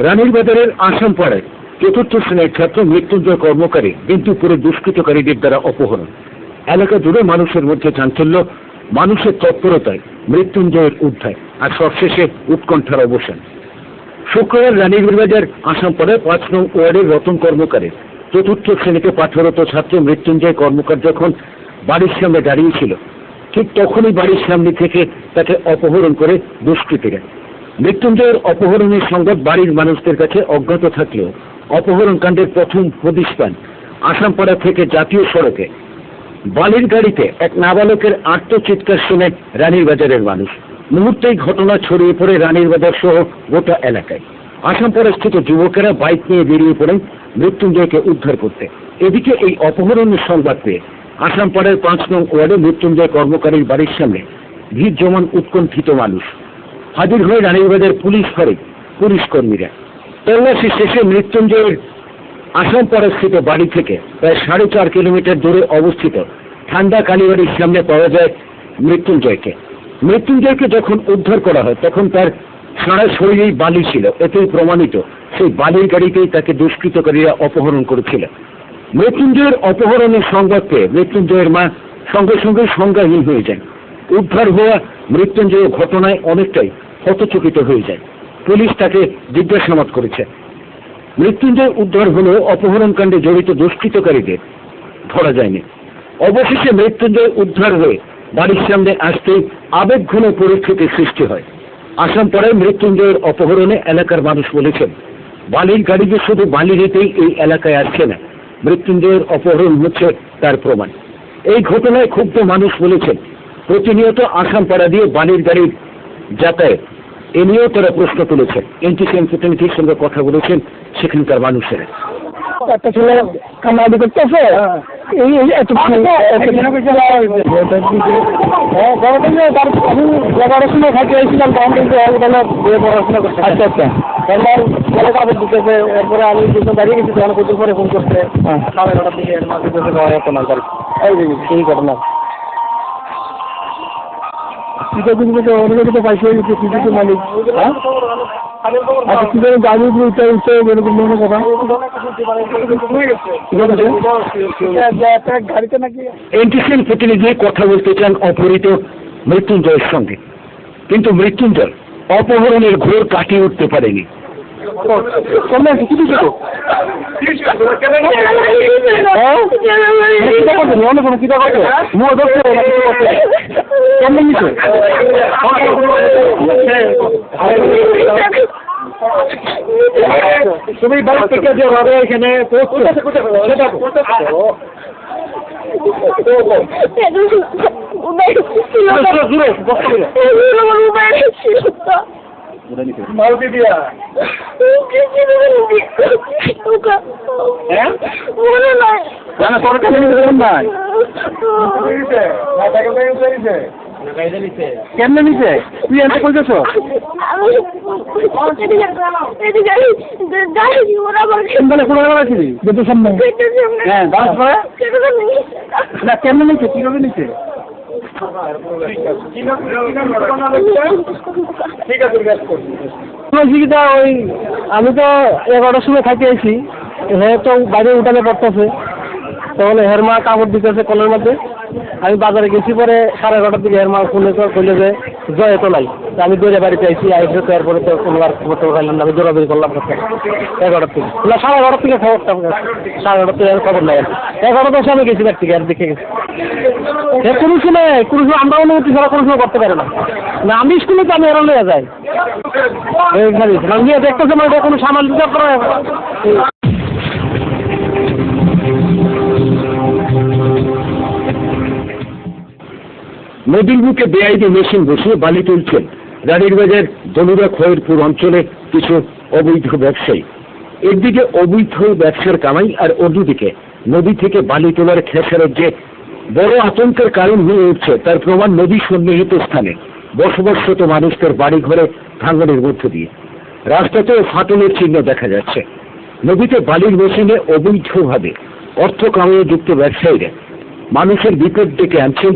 রানীর বাজারের আসামপাড়ায় চতুর্থ শ্রেণীর ছাত্র মৃত্যুঞ্জয় কর্মকারী বিন্দুপুরে দুষ্কৃতকারীদের দ্বারা অপহরণ। এলাকা জুড়ে মানুষের মধ্যে চাঞ্চল্য, মানুষের তৎপরতায় মৃত্যুঞ্জয়ের উদ্ধার আর সবশেষে উৎকণ্ঠার অবসান। শুক্রবার রানীর বাজার আসামপাড়ায় ৫ নং ওয়ার্ডের রতন কর্মকারের চতুর্থ শ্রেণীতে পাঠরত ছাত্র মৃত্যুঞ্জয় কর্মকার যখন বাড়ির সামনে দাঁড়িয়েছিল, ঠিক তখনই বাড়ির সামনে থেকে তাকে অপহরণ করে দুষ্কৃতীরা। মৃত্যুঞ্জয়ের অপহরণের সংবাদ বাড়ির মানুষদের কাছে অজ্ঞাত থাকলেও অপহরণ কাণ্ডের প্রথম হদিশ পান আসামপাড়া থেকে জাতীয় সড়কে বালির গাড়িতে এক নাবালকের আত্মচিৎকার শুনে রানীর বাজারের মানুষ। মুহূর্তেই ঘটনা ছড়িয়ে পড়ে রানীর বাজার সহ গোটা এলাকায়। আসামপাড়া স্থিত যুবকেরা বাইক নিয়ে বেরিয়ে পড়েন মৃত্যুঞ্জয়কে উদ্ধার করতে। এদিকে এই অপহরণের সংবাদ পেয়ে আসামপাড়ার ৫ নং ওয়ার্ডে মৃত্যুঞ্জয় কর্মকারীর বাড়ির সামনে ভিড় জমান উৎকণ্ঠিত মানুষ। হাজির হয়ে রানীর বাজার পুলিশ ফাঁড়ির পুলিশ কর্মীরা। তল্লাশি শেষে মৃত্যুঞ্জয়ের আসামপাড়া স্থিত বাড়ি থেকে প্রায় ৪.৫ কিলোমিটার দূরে অবস্থিত ঠান্ডা কালীবাড়ির সামনে পাওয়া যায় মৃত্যুঞ্জয়কে। মৃত্যুঞ্জয়কে যখন উদ্ধার করা হয় তখন তার সারা শরীরেই বালি ছিল। এতেই প্রমাণিত সেই বালির গাড়িতেই তাকে দুষ্কৃতকারীরা অপহরণ করেছিল। মৃত্যুঞ্জয়ের অপহরণের সংবাদ পেয়ে মৃত্যুঞ্জয়ের মা সঙ্গে সঙ্গে সংজ্ঞাহীন হয়ে যান। উদ্ধার হওয়া মৃত্যুঞ্জয় ঘটনায় অনেকটাই হতচকিত হয়ে যায়। পুলিশ তাকে জিজ্ঞাসাবাদ করেছে। মৃত্যুঞ্জয় উদ্ধার হলেও অপহরণকাণ্ডে জড়িত দুষ্কৃতকারীদের ধরা যায়নি। অবশেষে মৃত্যুঞ্জয় উদ্ধার হয়ে বাড়ির সামনে আসতেই আবেগঘন পরিস্থিতির সৃষ্টি হয়। আসামপাড়ায় মৃত্যুঞ্জয়ের অপহরণে এলাকার মানুষ বলেছেন, বালির গাড়ি যে শুধু বালি নিতেই এই এলাকায় আসছে না, মৃত্যুঞ্জয়ের অপহরণ হচ্ছে তার প্রমাণ। এই ঘটনায় ক্ষুব্ধ মানুষ বলেছেন, প্রতিনিয়ত আসামপাড়া দিয়ে বালির গাড়ির যাতায়াত, এ নিয়েও তারা প্রশ্ন তুলেছেন। এনটিসিএন প্রতিনিধির সঙ্গে কথা বলেছেন সেখানকার মানুষেরা। একটা ছেলে কামাদি করতেছে, পড়াশোনা খাইতে এসেছিলাম তখন কিন্তু পড়াশোনা করছে। আচ্ছা আচ্ছা, ছেলে কাপড় দিতেছে, এরপরে আমি দাঁড়িয়ে গেছি, তখন কত পরে ফোন করছে 11:30 দিকে এই ঘটনা। অনুমোদিত পাইছে মালিক। আচ্ছা, কি করে গাড়ি গাড়িতে নাকি। এনটিসিএন প্রতিনিধি কথা বলতে চান অপহৃত মৃত্যুঞ্জয়ের সঙ্গে, কিন্তু মৃত্যুঞ্জয় অপহরণের ঘোর কাটিয়ে উঠতে পারেনি। তুমি বাড়ি থেকে যে হবে এখানে মালতি দিয়া কেমনে নিছে? তুই এনে কইতেছ? কেমনে নিছে? কিভাবে নিছে? ওই আমি তো 11টার সময় খাইতে আইছি, হ্যাঁ তো বাইরে উঠানে পড়তেছে, তখন হের মা কাপড় দিতেছে কলের মধ্যে। আমি বাজারে গেছি, পরে 11:30 দিকে হের মা ফোনে কইলে যে জয় তো নাই। আমি দৌড়ে বাড়িতে আইসি, আইসে তো এরপরে তো কোনো আর খবর টবর খাইলাম না, আমি দৌড়াদৌড়ি করলাম 11:30 থেকে না 11:30 থেকে খবরটা 11:30 থেকে খবর নাই। 11:10 আমি গেছি বাড়ি থেকে, আর দেখে গেছি কোনো সময় আমরা অনুমতি ছাড়া কোনো সময় করতে পারে না। আমি স্কুলে তো আমি এরা লইয়া যাই দেখতেছে মানে কোনো সামাল দিতে পারে। নদীর বুকে বেআইনি মেশিন বসিয়ে বালি তুলছেন রানীর বাজার দলুরা খয়েরপুর অঞ্চলে কিছু অবৈধ ব্যবসায়ী। একদিকে অবৈধ ব্যবসার কামাই, আর অন্যদিকে নদী থেকে বালি তোলার খেসারত যে বড় আতঙ্কের কারণ হয়ে উঠছে তার প্রমাণ নদী সন্নিহিত স্থানে বসবাসরত মানুষদের বাড়ি ঘরে ভাঙনের মধ্য দিয়ে। রাস্তাতেও ফাটলের চিহ্ন দেখা যাচ্ছে। নদীতে বালির মেশিনে অবৈধভাবে অর্থ কামিয়ে যুক্ত ব্যবসায়ীরা মানুষের বিপদ ডেকে আনছে।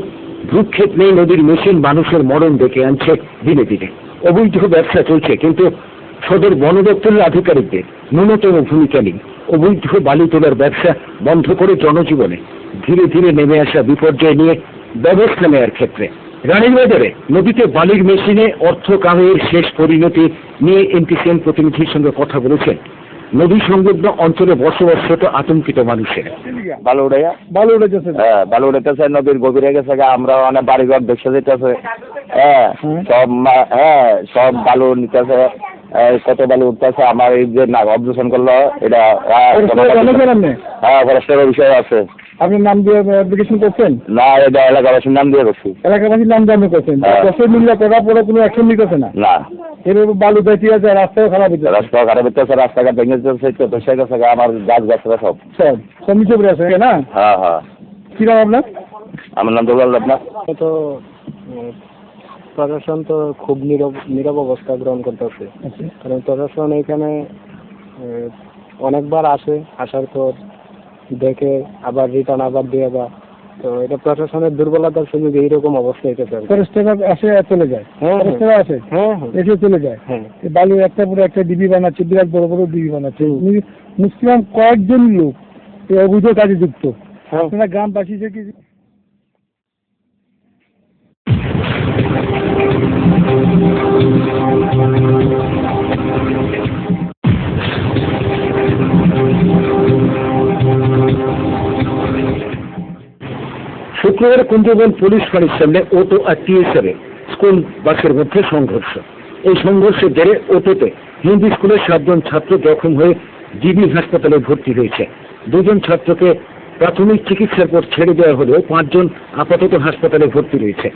ভ্রুক্ষেপ নেই নদীর মেশিন মানুষের মরণ ডেকে আনছে দিনে দিনে। অবৈধ ব্যবসা চলছে, কিন্তু সদর বন দপ্তরের আধিকারিকদের ন্যূনতম ভূমিকা নেই। অবৈধ বালি তোলার ব্যবসা বন্ধ করে জনজীবনে ধীরে ধীরে নেমে আসা বিপর্যয় নিয়ে ব্যবস্থা নেওয়ার ক্ষেত্রে রানীর বাজারে নদীতে বালির মেশিনে অর্থ কামাইয়ের শেষ পরিণতি নিয়ে এনটিসিএন প্রতিনিধির সঙ্গে কথা বলেছেন নদী সংলগ্ন অঞ্চলে বসবাসরত আতঙ্কিত মানুষেরা। বালু উড়াইতেছে, হ্যাঁ বালু উড়াইতেছে, নদীর গভীরে গেছে, আমরা অনেক বাড়িঘর দেখতে যেতেছে, সব বালু নিতেছে, কত বালু উঠতেছে। আমার এই যে না অবজেকশন করলো এটা ফরেস্টের বিষয় আছে। আপনি নাম দিয়ে অ্যাপ্লিকেশন করছেন? না, এটা এলাকাবাসীর নাম দিয়ে করছি। এলাকাবাসীর নাম দিয়ে করছেন? দশের মিললে পড়া পরে কোনো অ্যাকশন নিতেছে না? না, এরকম বালু বেঁচে আছে, রাস্তাও খারাপ হচ্ছে, রাস্তাঘাট ভেঙে যাচ্ছে, আমার গাছ গাছরা সব নিচে পড়ে আছে না? হ্যাঁ হ্যাঁ। কি নাম আপনার? আমার নাম দুলাল আপনার। তো প্রশাসন তো খুব নীরব অবস্থা গ্রহণ করতেছে, কারণ প্রশাসন এখানে অনেকবার আসার পর দেখে আবার রিটার্ন আবার দিয়ে দেয়। তো এটা প্রশাসনের দুর্বলতার সুযোগ এইরকম অবস্থা হতে পারে। ফরেস্টাররা আসে চলে যায়, ফরেস্টাররা আসে এসে চলে যায়। বালু একটা পরে একটা ডিবি বানাচ্ছে, বিরাট বড় বড় ডিবি বানাচ্ছে। মুসলিম কয়েকজন লোক এই অবৈধ কাজে যুক্ত। আপনারা গ্রামবাসী থেকে শুক্রবার কুঞ্জবন পুলিশ ফাঁড়ির সামনে অটো আর টিএসআর স্কুল বাসের মধ্যে সংঘর্ষ। এই সংঘর্ষের জেরে অটোতে হিন্দি স্কুলের 7 জন ছাত্র জখম হয়ে জিবি হাসপাতালে ভর্তি হয়েছে। 2 জন ছাত্রকে প্রাথমিক চিকিৎসার পর ছেড়ে দেওয়া হলেও 5 জন আপাতত হাসপাতালে ভর্তি রয়েছে।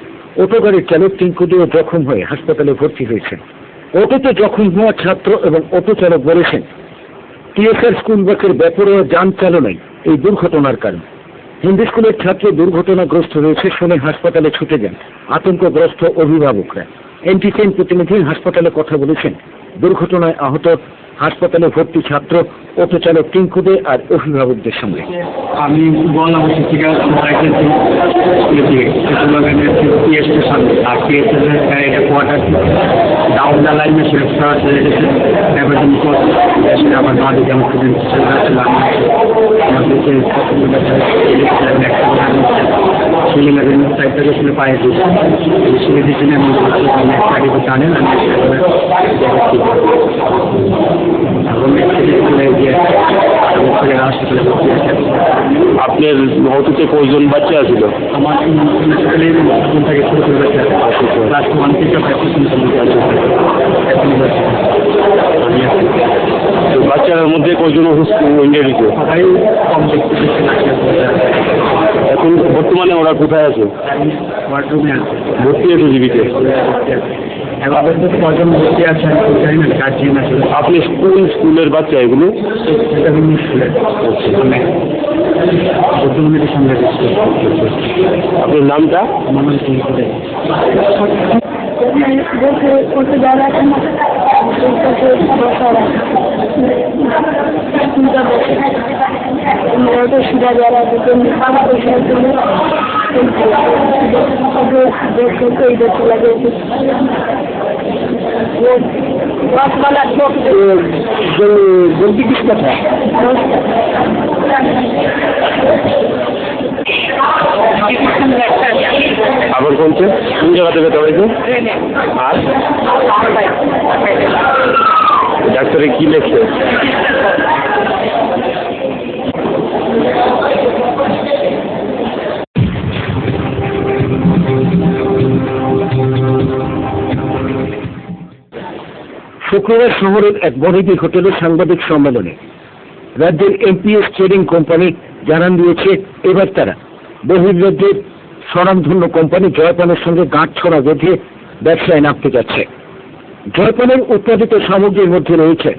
অটো গাড়ির চালক টিঙ্কুদিও জখম হয়ে হাসপাতালে ভর্তি হয়েছে। অটোতে জখম হওয়া ছাত্র এবং অটো চালক বলেছেন টিএসআর স্কুল বাসের বেপরোয়া যান চালনাই এই দুর্ঘটনার কারণ। হিন্দি স্কুলের ছাত্র দুর্ঘটনাগ্রস্ত হয়েছে শুনে হাসপাতালে ছুটে যান আতঙ্কগ্রস্ত অভিভাবকরা। এনটিসিএন প্রতিনিধি হাসপাতালে কথা বলেছেন দুর্ঘটনায় আহত হাসপাতালে ভর্তি ছাত্র, অটো চালক টিঙ্কুদে আর অভিভাবকদের সঙ্গে। আমি বললাম থেকে এটা কোয়ার্টার ডাউন দ্য লাইন আমার বাড়ি যেমন সাইডটাকে শুনে পায়ে শুনে দিচ্ছি না, আমি জানেন আপনার অটোতে কয়জন বাচ্চা ছিল? আমার স্কুল থেকে ছোটো ছোটো বাচ্চা ক্লাস 1 থেকে 5 বাচ্চাদের মধ্যে কয়জন ইঞ্জুরি? সবাই কম দেখতে। এখন বর্তমানে ওরা কোথায় আছে? ওয়ার্ডরুমে আছে, ভর্তি আছে জীবিতে। এবার তো কজন ভর্তি আছে জানি না, গার্জিয়ান আছে। আপনি স্কুলের বাচ্চা এগুলো? স্কুলের সঙ্গে আপনার নামটা? আমার জলদি কিস কথা আবার কোনছে কোন জায়গাতে ব্যথা হয়েছে? আর ডাক্তারে কি লেখছে? শুক্রবার শহরের এক বড়দি হোটেলে সাংবাদিক সম্মেলনে রাজ্যের এমপিএস ট্রেডিং কোম্পানি জানান দিয়েছে এবার তারা বহির্রাজ্যের স্বনামধন্য কোম্পানি জয়পানের সঙ্গে গাঁটছড়া বেঁধে ব্যবসায় নামতে যাচ্ছে। জয়পানের উৎপাদিত সামগ্রীর মধ্যে রয়েছে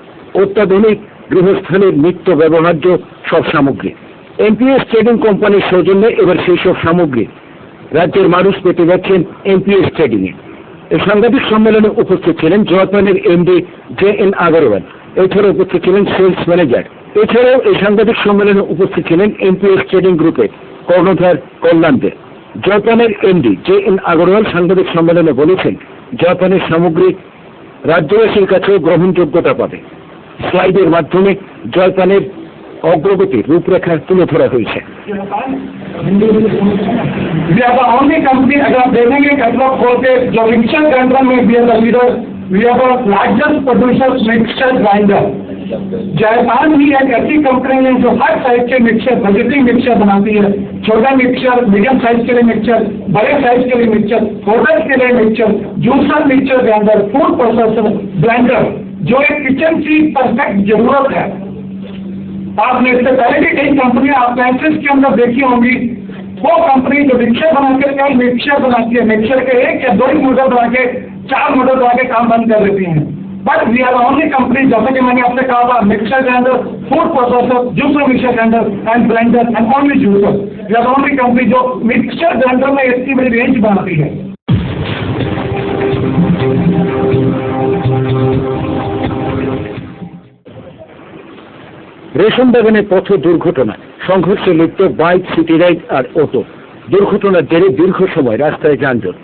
অত্যাধুনিক গৃহস্থালীর নিত্য ব্যবহার্য সব সামগ্রী। এমপিএস ট্রেডিং কোম্পানির সৌজন্যে এবার সেই সব সামগ্রী রাজ্যের মানুষ পেতে যাচ্ছেন এমপিএস ট্রেডিং এ। এই সাংবাদিক সম্মেলনে উপস্থিত ছিলেন জয়পানের এমডি JN আগরওয়াল, এছাড়াও উপস্থিত ছিলেন সেলস ম্যানেজার। এছাড়াও এই সাংবাদিক সম্মেলনে উপস্থিত ছিলেন এমপিএস ট্রেডিং গ্রুপের কর্ণধার কল্যাণ দে। জয়পানের এমডি JN আগরওয়াল সাংবাদিক সম্মেলনে বলেছেন, জয়পানের সামগ্রী রাজ্যবাসীর কাছেও গ্রহণযোগ্যতা পাবে। স্লাইডের মাধ্যমে জয়পানের অগ্রগতির রূপরেখা তুলে ধরা হয়েছে। We are the only company अगर आप देखेंगे कैटलॉग खोल के जो मिक्सचर ग्राइंडर में we are the leader, we are the largest producers mixture grinder. Japan ही एक ऐसी कंपनी है जो हर साइज के मिक्सचर, बजटिंग मिक्सचर बनाती है। छोटा मिक्सचर, मीडियम साइज के लिए मिक्सचर, बड़े साइज के लिए मिक्सचर, होटल के लिए mixture, juicer mixture grinder, food processor blender, जो एक किचन की परफेक्ट जरूरत है। आपने इससे पहले भी कई कंपनियां अप्लायंसेस के अंदर देखी होंगी, वो कंपनी जो मिक्सर बनाकर कई मिक्सर बनाती है, मिक्सर के 1 या 2 मोटर बना के 4 मोटर बना के काम बंद कर देती हैं। But we are only company, जैसे कि मैंने आपसे कहा था, mixer grinder, food processor, juicer mixer grinder and blender and only juicer. We are only company जो मिक्सर ग्राइंडर में इतनी बड़ी रेंज बनाती है। রেশন বাগানে পথ দুর্ঘটনা, সংঘর্ষে লিপ্ত বাইক, সিটি রাইড আর অটো। দুর্ঘটনার জেরে দীর্ঘ সময় রাস্তায় যানজট।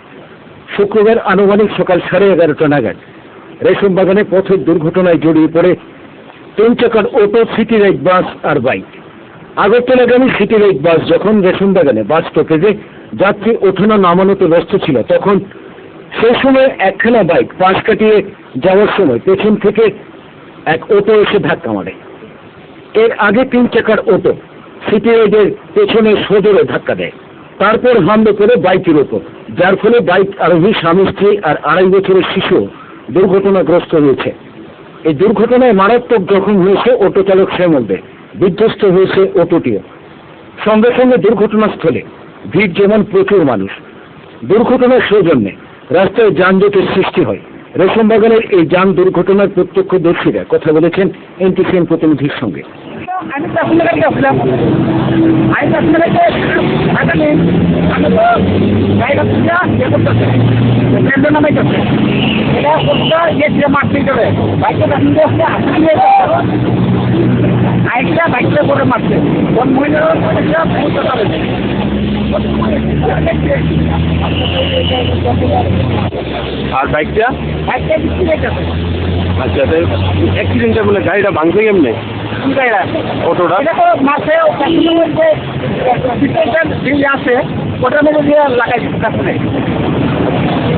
শুক্রবার আনুমানিক সকাল 11:30 নাগাদ রেশন বাগানে পথের দুর্ঘটনায় জড়িয়ে পড়ে 3 চাকার অটো, সিটি রাইড বাস আর বাইক। আগরতলাগামী সিটি রাইড বাস যখন রেশন বাগানে বাস স্টপেজে যাত্রী ওঠানো নামানোতে ব্যস্ত ছিল, তখন সেই সময় একখানা বাইক পাশ কাটিয়ে যাওয়ার সময় পেছন থেকে এক অটো এসে ধাক্কা মারে। এর আগে 3 চাকার অটো সিটি রাইডের পেছনে সজোরে ধাক্কা দেয়, তারপর হামলে করে বাইকের ওপর, যার ফলে বাইক আরোহী স্বামী স্ত্রী আর 2.5 বছরের শিশু দুর্ঘটনাগ্রস্ত হয়েছে। এই দুর্ঘটনায় মারাত্মক জখম হয়েছে অটো চালক শ্যামল দে, বিধ্বস্ত হয়েছে অটোটিও। সঙ্গে সঙ্গে দুর্ঘটনাস্থলে ভিড় যেমন প্রচুর মানুষ। দুর্ঘটনার সৌজন্যে রাস্তায় যানজটের সৃষ্টি হয়। রেশন বাগানের এই যান দুর্ঘটনার প্রত্যক্ষদর্শীরা কথা বলেছেন NTCN প্রতিনিধির সঙ্গে। আমি তো আপনার কাছে আসলাম, আমি তো গাড়িটা করতেছে ট্রেন নামাইতেছে, এটা করতে গিয়ে মারতেই চলে বাইকটা আইসা বাইকটা করে মারছে, কোন মহিলার আর বাইকটা বাইকটা বিক্রি হয়ে গেছে। আচ্ছা, অ্যাক্সিডেন্টটা বলে গাড়িটা ভাঙছে কেমনে? অটোটা এটা তো মাসে আছে, ওটার মধ্যে দিয়ে লাগাইছে পেছনে,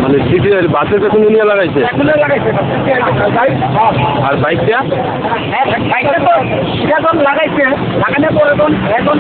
মানে সিটি বাসের পেছনে নিয়ে লাগাইছে। আর বাইকটা বাইকটা তো সেটা যখন লাগাইছে, লাগানোর পর এখন